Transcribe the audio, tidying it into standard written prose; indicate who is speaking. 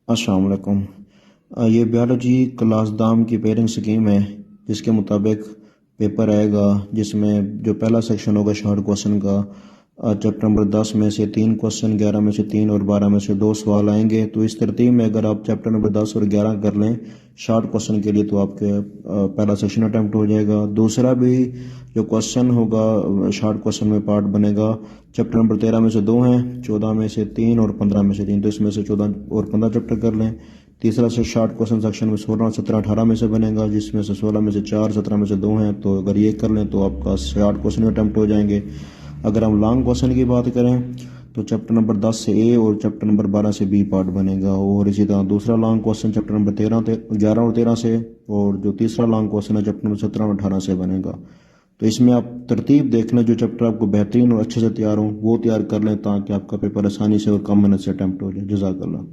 Speaker 1: السلام علیکم۔ یہ بیالوجی کلاس دام کی پیرنگ سکیم ہے جس کے مطابق پیپر آئے گا، جس میں جو پہلا سیکشن ہوگا شارٹ کوسچن کا، چیپٹر نمبر 10 میں سے 3 کوسچن، 11 میں سے 3 اور 12 میں سے 2 سوال آئیں گے۔ تو اس ترتیب میں اگر آپ چیپٹر نمبر 10 اور 11 کر لیں شارٹ کوسچن کے لیے تو آپ کے پہلا سیکشن اٹیمپٹ ہو جائے گا۔ دوسرا بھی جو کوسچن ہوگا شارٹ کوسچن میں پارٹ بنے گا، چیپٹر نمبر 13 میں سے 2 ہیں، 14 میں سے 3 اور 15 میں سے 3، تو اس میں سے 14 اور 15 چیپٹر کر لیں۔ تیسرا سے شارٹ کوسچن سیکشن میں 16، 17، 18 میں سے بنے گا، جس میں سے 16 میں سے 4، 17 میں سے 2 ہیں، تو اگر یہ کر لیں تو آپ کا شارٹ کوسچن اٹیمپٹ ہو جائیں گے۔ اگر ہم لانگ کوسچن کی بات کریں تو چیپٹر نمبر 10 سے اے اور چیپٹر نمبر 12 سے بی پارٹ بنے گا، اور اسی طرح دوسرا لانگ کوسچن چیپٹر نمبر 11 اور 13 سے، اور جو تیسرا لانگ کوسچن ہے چیپٹر نمبر 17 اور 18 سے بنے گا۔ تو اس میں آپ ترتیب دیکھ لیں، جو چیپٹر آپ کو بہترین اور اچھے سے تیار ہوں وہ تیار کر لیں تاکہ آپ کا پیپر آسانی سے اور کم محنت سے اٹیمپٹ ہو جائے۔ جزاک اللہ۔